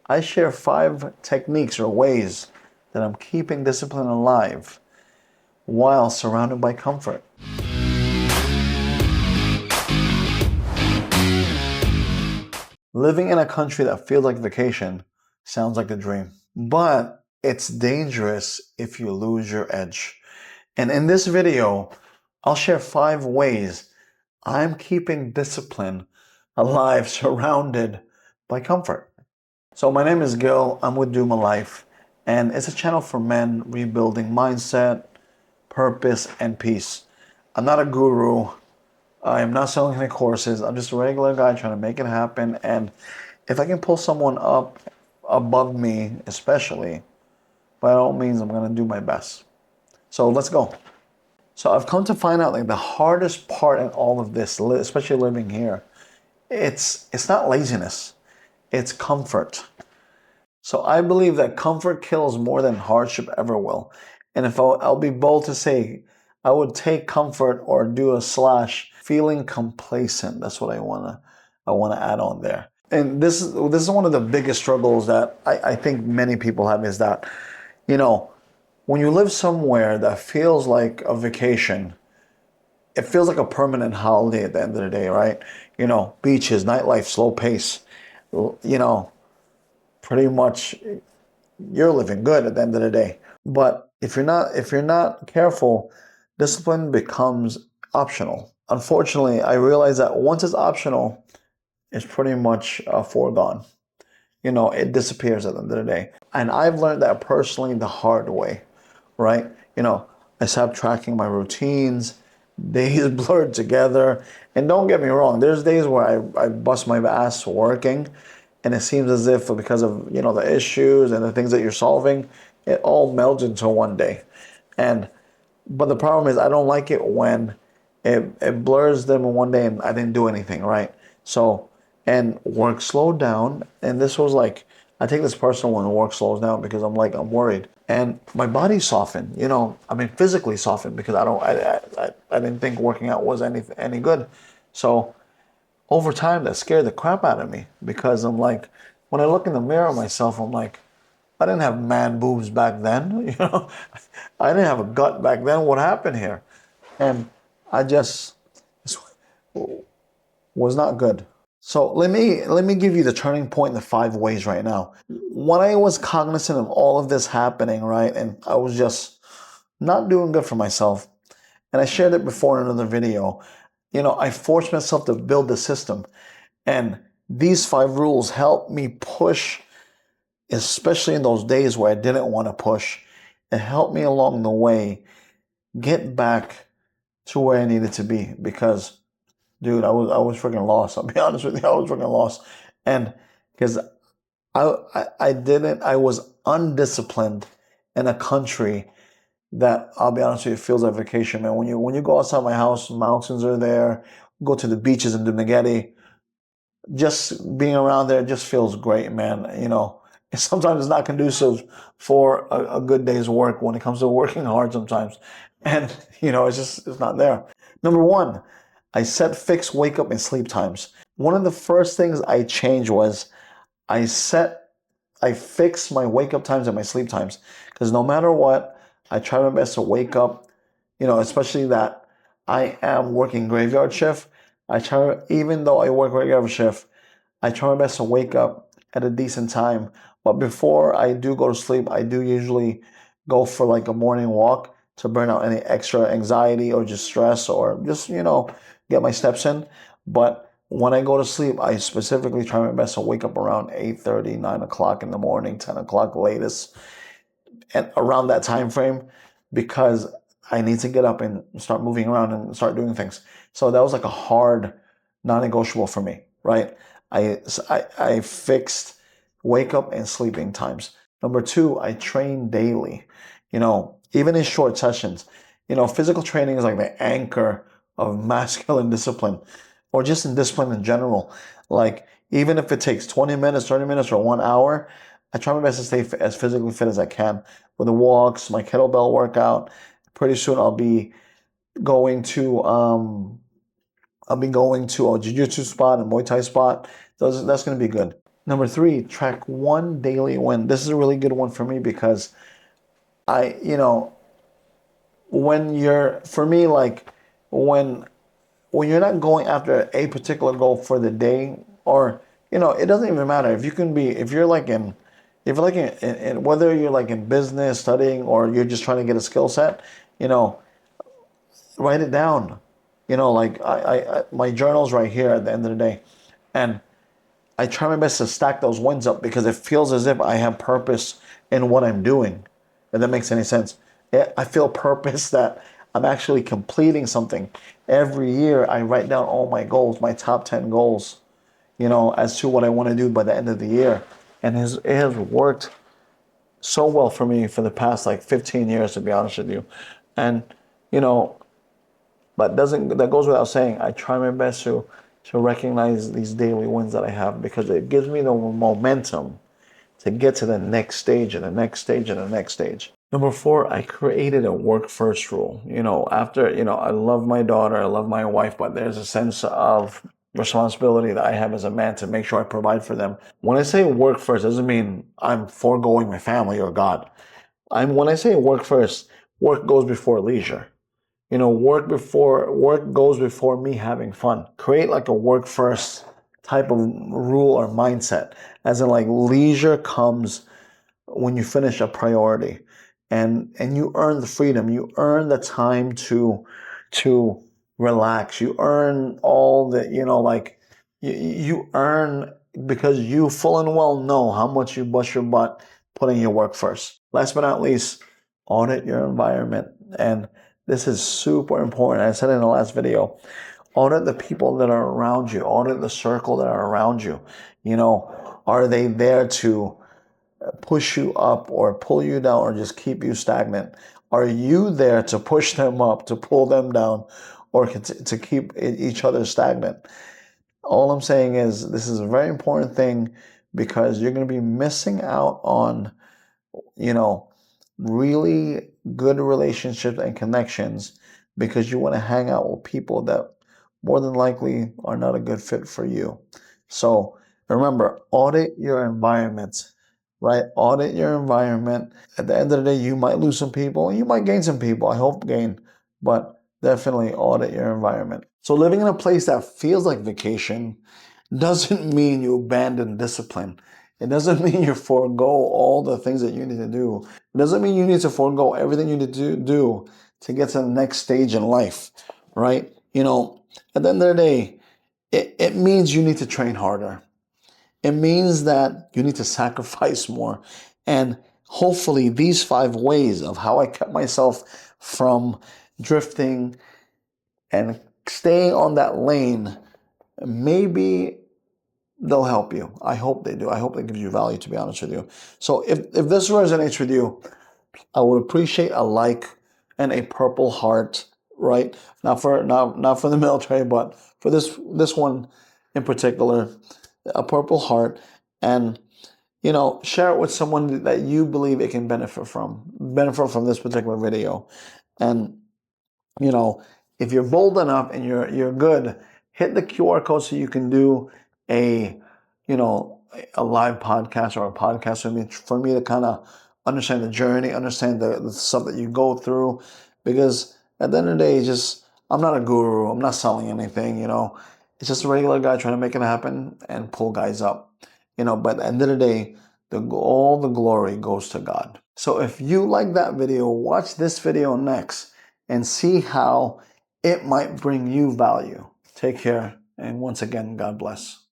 I share 5 techniques or ways that I'm keeping discipline alive while surrounded by comfort. Living in a country that feels like vacation sounds like a dream, but it's dangerous if you lose your edge. And in this video, I'll share 5 ways I'm keeping discipline alive surrounded by comfort. So my name is Gil, I'm with Doom Life, and it's a channel for men rebuilding mindset, purpose, and peace. I'm not a guru. I am not selling any courses. I'm just a regular guy trying to make it happen. And if I can pull someone up above me, especially, by all means, I'm going to do my best. So let's go. So I've come to find out like the hardest part in all of this, especially living here, it's not laziness, it's comfort. So I believe that comfort kills more than hardship ever will. And if I'll be bold to say, I would take comfort or do a slash feeling complacent. That's what I wanna add on there. And this is one of the biggest struggles that I think many people have is that, when you live somewhere that feels like a vacation, it feels like a permanent holiday at the end of the day, right? Beaches, nightlife, slow pace, pretty much you're living good at the end of the day. But if you're not careful, discipline becomes optional. Unfortunately, I realize that once it's optional, it's pretty much foregone. It disappears at the end of the day. And I've learned that personally the hard way, right? I stopped tracking my routines, days blurred together. And don't get me wrong, there's days where I bust my ass working, and it seems as if because of the issues and the things that you're solving, it all melds into one day. But the problem is I don't like it when it blurs them in one day and I didn't do anything, right? So, and work slowed down, and this was like, I take this personal when work slows down because I'm worried. And my body softened, physically softened because I didn't think working out was any good. So over time that scared the crap out of me because I'm like, when I look in the mirror of myself, I'm like, I didn't have man boobs back then, I didn't have a gut back then. What happened here? And I just was not good. So let me give you the turning point in the 5 ways right now. When I was cognizant of all of this happening, right, and I was just not doing good for myself, and I shared it before in another video, I forced myself to build the system. And these 5 rules helped me push, especially in those days where I didn't want to push. It helped me along the way get back to where I needed to be because, dude, I was freaking lost. I'll be honest with you, I was freaking lost. And because I was undisciplined in a country that, I'll be honest with you, feels like vacation, man. When you go outside my house, mountains are there, go to the beaches in Dumaguete, just being around there just feels great, man. Sometimes it's not conducive for a good day's work when it comes to working hard sometimes. And, it's not there. Number 1, I set fixed wake up and sleep times. One of the first things I changed was I fixed my wake up times and my sleep times. Because no matter what, I try my best to wake up, especially that I am working graveyard shift. Even though I work graveyard shift, I try my best to wake up at a decent time. But before I do go to sleep, I do usually go for like a morning walk to burn out any extra anxiety or just stress or just, get my steps in. But when I go to sleep, I specifically try my best to wake up around 8:30, 9 o'clock in the morning, 10 o'clock latest, and around that time frame, because I need to get up and start moving around and start doing things. So that was like a hard non-negotiable for me, right? I fixed wake up and sleeping times. Number 2, I train daily, even in short sessions. Physical training is like the anchor of masculine discipline, or just in discipline in general. Like, even if it takes 20 minutes, 30 minutes, or 1 hour, I try my best to stay as physically fit as I can with the walks, my kettlebell workout. Pretty soon I'll be going to a jiu-jitsu spot, a Muay Thai spot. That's going to be good. Number three, track one daily win. This is a really good one for me because I, you know, when you're, for me, like when you're not going after a particular goal for the day, or it doesn't even matter if you can be, if you're like in, whether you're like in business studying or you're just trying to get a skill set, you know write it down. Like my journal's right here at the end of the day, and I try my best to stack those wins up because it feels as if I have purpose in what I'm doing. If that makes any sense. I feel purpose that I'm actually completing something. Every year I write down all my goals, my top 10 goals, as to what I want to do by the end of the year. And it has worked so well for me for the past like 15 years, to be honest with you. And, you know, but that goes without saying. I try my best to recognize these daily wins that I have because it gives me the momentum to get to the next stage and the next stage and the next stage. Number four, I created a work first rule. I love my daughter, I love my wife, but there's a sense of responsibility that I have as a man to make sure I provide for them. When I say work first, it doesn't mean I'm foregoing my family or God. When I say work first, work goes before leisure. Work goes before me having fun. Create like a work first type of rule or mindset, as in like leisure comes when you finish a priority, and you earn the freedom, you earn the time to relax, you earn all the, like you earn because you full and well know how much you bust your butt putting your work first. Last but not least, audit your environment. And this is super important. I said it in the last video. Audit the people that are around you. Audit the circle that are around you. Are they there to push you up or pull you down or just keep you stagnant? Are you there to push them up, to pull them down, or to keep each other stagnant? All I'm saying is this is a very important thing because you're going to be missing out on, really good relationships and connections because you want to hang out with people that more than likely are not a good fit for you. So remember, audit your environment, right? Audit your environment. At the end of the day, you might lose some people, you might gain some people. I hope gain, but definitely audit your environment. So living in a place that feels like vacation doesn't mean you abandon discipline. It doesn't mean you forego all the things that you need to do. It doesn't mean you need to forego everything you need to do to get to the next stage in life, right? At the end of the day, it means you need to train harder. It means that you need to sacrifice more. And hopefully these 5 ways of how I kept myself from drifting and staying on that lane, maybe they'll help you. I hope they do. I hope that gives you value, to be honest with you. So if this resonates with you, I would appreciate a like and a purple heart, right? Not for the military, but for this one in particular, a purple heart, and share it with someone that you believe it can benefit from this particular video. And if you're bold enough and you're good, hit the QR code so you can do a a live podcast or a podcast with me, for me to kind of understand the journey, understand the stuff that you go through. Because at the end of the day, I'm not a guru. I'm not selling anything. It's just a regular guy trying to make it happen and pull guys up. But at the end of the day, all the glory goes to God. So if you like that video, watch this video next and see how it might bring you value. Take care. And once again, God bless.